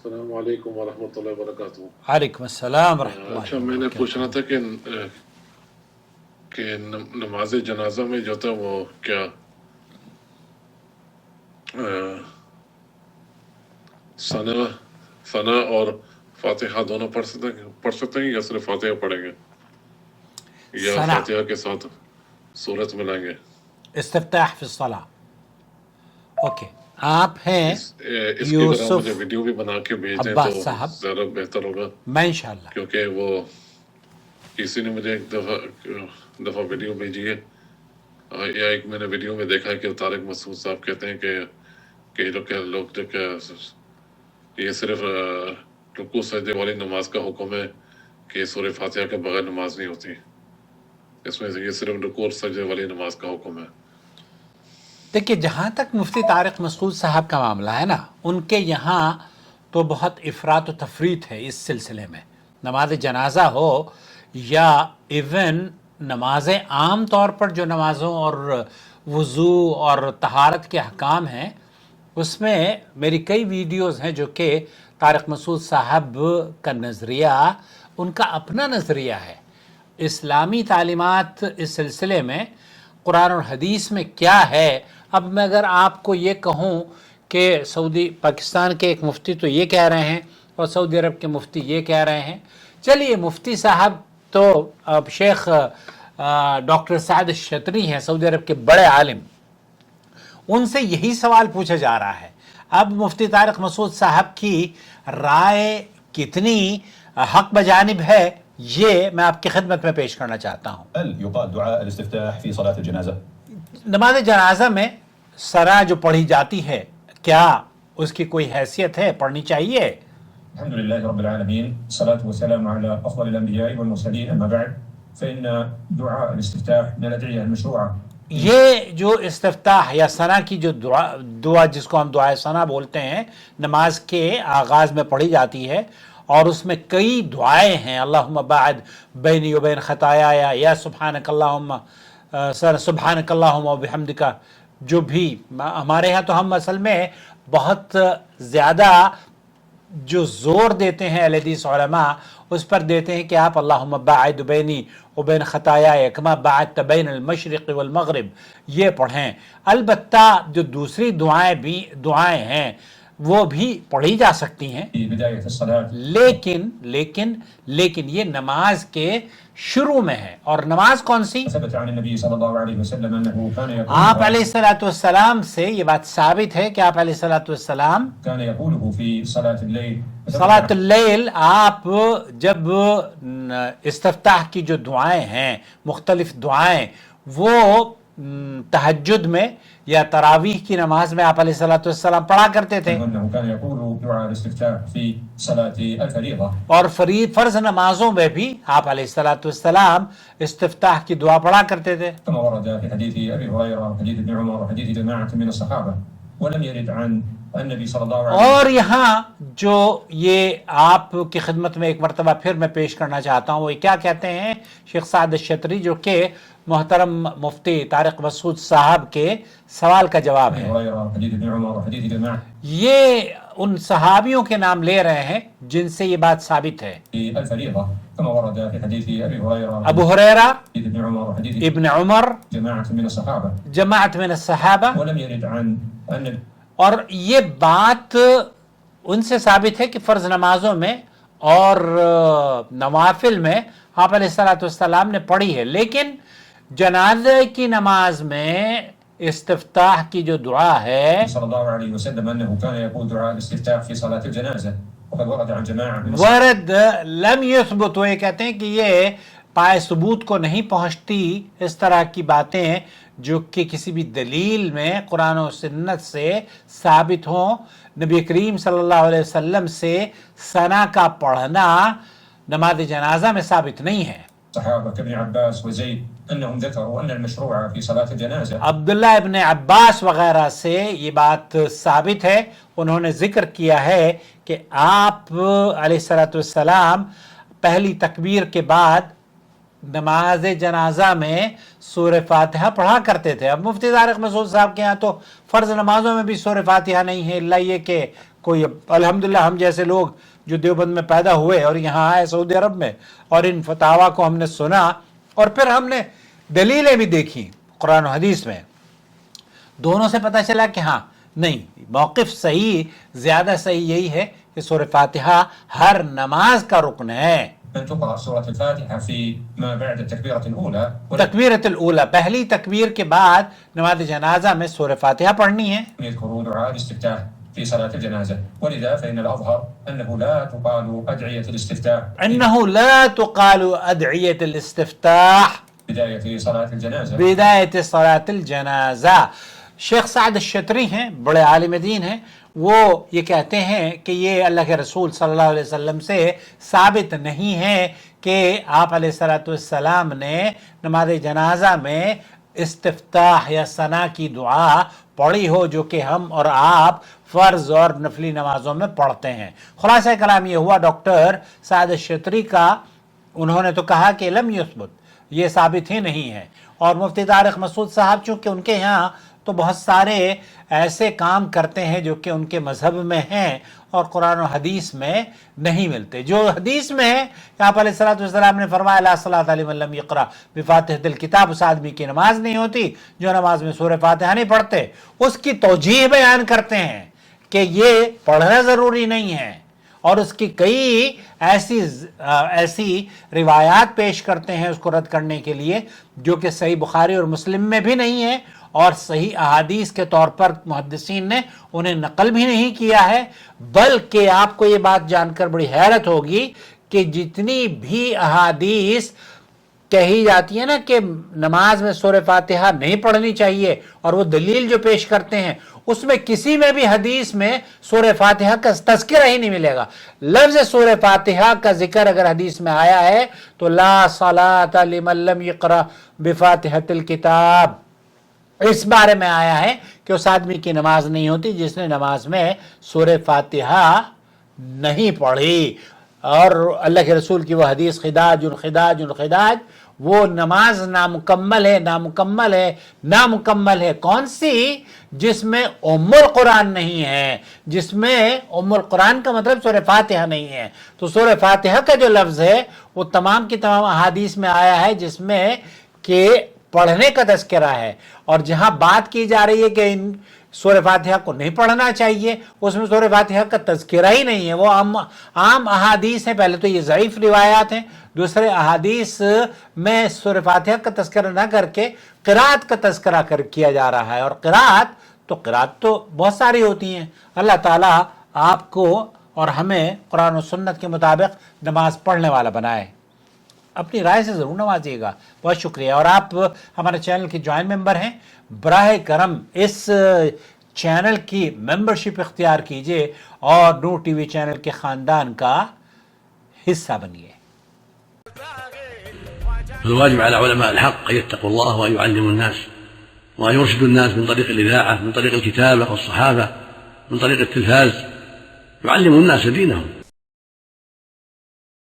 السلام علیکم ورحمۃ اللہ وبرکاتہ۔ وعلیکم السلام ورحمۃ اللہ اچھا، میں نے پوچھنا تھا کہ نماز جنازہ میں جو تھا وہ کیا ثنا اور فاتحہ دونوں پڑھ سکتے ہیں یا صرف فاتحہ پڑھیں گے، یا ثنا فاتحہ کے ساتھ سورت ملائیں گے؟ استفتاح فی الصلاۃ۔ اوکے، آپ ہیں اس کی ذرا یوسف مجھے ویڈیو بھی بنا کے بھیج دیں عباس تو صاحب، زیادہ بہتر ہوگا، میں انشاءاللہ کیونکہ وہ کسی نے مجھے ایک دفعہ ویڈیو بھیجی ہے، یا ایک میں نے ویڈیو میں دیکھا ہے کہ طارق مسعود صاحب کہتے ہیں کہ لوگ جو کہ یہ صرف رکوع سجدے والی نماز کا حکم ہے کہ سورہ فاتحہ کے بغیر نماز نہیں ہوتی، اس میں سے یہ صرف رکوع اور سجدے والی نماز کا حکم ہے۔ دیکھیے، جہاں تک مفتی طارق مسعود صاحب کا معاملہ ہے نا، ان کے یہاں تو بہت افراط و تفریط ہے اس سلسلے میں، نماز جنازہ ہو یا ایون نمازیں عام طور پر جو نمازوں اور وضو اور طہارت کے احکام ہیں، اس میں میری کئی ویڈیوز ہیں جو کہ طارق مسعود صاحب کا نظریہ، ان کا اپنا نظریہ ہے۔ اسلامی تعلیمات اس سلسلے میں قرآن اور حدیث میں کیا ہے؟ اب میں اگر آپ کو یہ کہوں کہ پاکستان کے ایک مفتی تو یہ کہہ رہے ہیں اور سعودی عرب کے مفتی یہ کہہ رہے ہیں، چلیے مفتی صاحب تو اب شیخ ڈاکٹر سعد الشتری ہیں، سعودی عرب کے بڑے عالم، ان سے یہی سوال پوچھا جا رہا ہے۔ اب مفتی طارق مسعود صاحب کی رائے کتنی حق بجانب ہے، یہ میں آپ کی خدمت میں پیش کرنا چاہتا ہوں۔ هل يقال دعاء الاستفتاح في صلاة الجنازة؟ نماز جنازہ میں ثنا جو پڑھی جاتی ہے، کیا اس کی کوئی حیثیت ہے، پڑھنی چاہیے؟ الحمد لله رب العالمين، الصلاة والسلام على أفضل الأنبياء والمرسلين، أما بعد فإن دعاء الاستفتاح من الأدعية المشروعة۔ یہ جو استفتاح یا ثنا کی جو دعا جس کو ہم دعائے ثنا بولتے ہیں، نماز کے آغاز میں پڑھی جاتی ہے، اور اس میں کئی دعائیں ہیں، اللہم باعد بینی و بین خطایا، یا سبحانک اللہم و بحمدک، جو بھی ہمارے ہاں تو ہم اصل میں بہت زیادہ جو زور دیتے ہیں اہل حدیث علماء اس پر دیتے ہیں کہ آپ اللہم باعد بینی و بین خطایا کما باعدت بین المشرق والمغرب یہ پڑھیں۔ البتہ جو دوسری دعائیں ہیں وہ بھی پڑھی جا سکتی ہیں، في بداية الصلاة، لیکن یہ نماز کے شروع میں ہے۔ اور نماز کون سی؟ ثبت عن النبي صلى الله عليه وسلم أنه كان آپ يقول علیہ السلام سے یہ بات ثابت ہے کہ آپ علیہ السلام كان يقوله في صلاة الليل، صلاۃ اللیل، آپ جب استفتاح کی جو دعائیں ہیں، مختلف دعائیں، وہ تہجد میں یا تراویح کی نماز میں آپ علیہ السلام پڑھا کرتے تھے، أنه كان يقول دعاء الاستفتاح في صلاة الفريضة، اور فرض نمازوں میں بھی آپ علیہ السلام استفتاح کی دعا پڑھا کرتے تھے، كما ورد في حديث أبي هريرة وحديث ابن عمر وحديث جماعة من الصحابة، ولم يرد عن النبي صلى الله عليه وسلم۔ اور یہاں جو یہ آپ کی خدمت میں ایک مرتبہ پھر میں پیش کرنا چاہتا ہوں، وہ کیا کہتے ہیں شیخ سعد الشتری، جو کہ محترم مفتی طارق مسعود صاحب کے سوال کا جواب ہے۔ أبي هريرة وحديث ابن عمر وحديث جماعة یہ ان صحابیوں کے نام لے رہے ہیں جن سے یہ بات ثابت ہے، في الفريضة، كما ورد في حديث أبي هريرة ابو ہریرہ، وحديث ابن عمر وحديث ابن عمر، جماعة من الصحابة، جماعت من الصحابہ، ولم يرد عن النبي۔ اور یہ بات ان سے ثابت ہے کہ فرض نمازوں میں اور نوافل میں آپ علیہ السلام نے پڑھی ہے، لیکن جنازے کی نماز میں استفتاح کی جو دعا ہے، صلى الله عليه وسلم أنه كان يقول دعاء الاستفتاح في صلاة الجنازة، وقد ورد عن جماعة من ورد لم یثبت، وہ یہ کہتے ہیں کہ یہ پائے ثبوت کو نہیں پہنچتی اس طرح کی باتیں جو کہ کسی بھی دلیل میں قرآن و سنت سے ثابت ہوں۔ نبی کریم صلی اللہ علیہ وسلم سے ثنا کا پڑھنا نماز جنازہ میں ثابت نہیں ہے۔ الصحابة كابن عباس وزيد أنهم ذكروا أن المشروع في صلاة الجنازة عبداللہ ابن عباس وغیرہ سے یہ بات ثابت ہے، انہوں نے ذکر کیا ہے کہ آپ علیہ السلام پہلی تکبیر کے بعد نماز جنازہ میں سورہ فاتحہ پڑھا کرتے تھے۔ اب مفتی طارق مسعود صاحب کے ہاں تو فرض نمازوں میں بھی سورہ فاتحہ نہیں ہے، اللہ یہ کہ کوئی الحمدللہ ہم جیسے لوگ جو دیوبند میں پیدا ہوئے اور یہاں آئے سعودی عرب میں اور ان فتاوا کو ہم نے سنا اور پھر ہم نے دلیلیں بھی دیکھی قرآن و حدیث میں، دونوں سے پتہ چلا کہ ہاں نہیں، موقف صحیح زیادہ صحیح یہی ہے کہ سورہ فاتحہ ہر نماز کا رکن ہے. أن تقرأ سورة الفاتحة في ما بعد التكبيرة الأولى تکبیرۃ الاولیٰ، پہلی تکبیر کے بعد نماز جنازہ میں سورہ فاتحہ پڑھنی ہے. يذكروا دعاء الاستفتاح في صلاة الجنازة، ولذا فإن الأظهر أنه لا تقال أدعية الاستفتاح انه لا تقال ادعیۃ الاستفتاح بداية صلاة الجنازة. بدایت صلاۃ الجنازہ. شیخ سعد الشتری ہیں، بڑے عالم دین ہیں، وہ یہ کہتے ہیں کہ یہ اللہ کے رسول صلی اللہ علیہ وسلم سے ثابت نہیں ہے کہ آپ علیہ الصلوۃ والسلام نے نماز جنازہ میں استفتاح یا ثنا کی دعا پڑھی ہو جو کہ ہم اور آپ فرض اور نفلی نمازوں میں پڑھتے ہیں. خلاصہ کلام یہ ہوا ڈاکٹر سعد الشتری کا، انہوں نے تو کہا کہ لم یثبت، یہ ثابت ہی نہیں ہے. اور مفتی طارق مسعود صاحب چونکہ ان کے یہاں تو بہت سارے ایسے کام کرتے ہیں جو کہ ان کے مذہب میں ہیں اور قرآن و حدیث میں نہیں ملتے. جو حدیث میں ہے کہ آپ علیہ الصلوۃ والسلام نے فرمایا لا صلاۃ لمن لم یقرأ بفاتحۃ الکتاب، اس آدمی کی نماز نہیں ہوتی جو نماز میں سورہ فاتحہ نہیں پڑھتے. اس کی توجیہ بیان کرتے ہیں کہ یہ پڑھنا ضروری نہیں ہے اور اس کی کئی ایسی روایات پیش کرتے ہیں اس کو رد کرنے کے لیے جو کہ صحیح بخاری اور مسلم میں بھی نہیں ہے اور صحیح احادیث کے طور پر محدثین نے انہیں نقل بھی نہیں کیا ہے. بلکہ آپ کو یہ بات جان کر بڑی حیرت ہوگی کہ جتنی بھی احادیث کہی جاتی ہے نا کہ نماز میں سورہ فاتحہ نہیں پڑھنی چاہیے اور وہ دلیل جو پیش کرتے ہیں اس میں کسی میں بھی حدیث میں سورہ فاتحہ کا تذکرہ ہی نہیں ملے گا. لفظ سورہ فاتحہ کا ذکر اگر حدیث میں آیا ہے تو لا صلاۃ لمن لم یقرأ بفاتحۃ الکتاب، اس بارے میں آیا ہے کہ اس آدمی کی نماز نہیں ہوتی جس نے نماز میں سورہ فاتحہ نہیں پڑھی. اور اللہ کے رسول کی وہ حدیث خداج الخداج الخداج، وہ نماز نامکمل ہے نامکمل ہے نامکمل ہے. کون سی؟ جس میں ام القرآن نہیں ہے، جس میں ام القرآن کا مطلب سورہ فاتحہ نہیں ہے. تو سورہ فاتحہ کا جو لفظ ہے وہ تمام کی تمام احادیث میں آیا ہے جس میں کہ پڑھنے کا تذکرہ ہے. اور جہاں بات کی جا رہی ہے کہ ان سورہ فاتحہ کو نہیں پڑھنا چاہیے اس میں سورہ فاتحہ کا تذکرہ ہی نہیں ہے. وہ عام احادیث ہیں. پہلے تو یہ ضعیف روایات ہیں، دوسرے احادیث میں سورہ فاتحہ کا تذکرہ نہ کر کے قرات کا تذکرہ کیا جا رہا ہے. اور قرات تو بہت ساری ہوتی ہیں. اللہ تعالیٰ آپ کو اور ہمیں قرآن و سنت کے مطابق نماز پڑھنے والا بنائے. اپنی رائے سے ضرور نوازیے گا. بہت شکریہ. اور آپ ہمارے چینل کے جوائن ممبر ہیں، براہ کرم اس چینل کی ممبرشپ اختیار کیجئے اور نور ٹی وی چینل کے خاندان کا حصہ بنیے. الواجب على علماء الحق أن يتقوا الله وأن يعلموا الناس وأن يرشدوا الناس من طريق الإذاعة، من طريق الكتابة والصحافة، من طريق التلفاز، يعلموا الناس دينهم.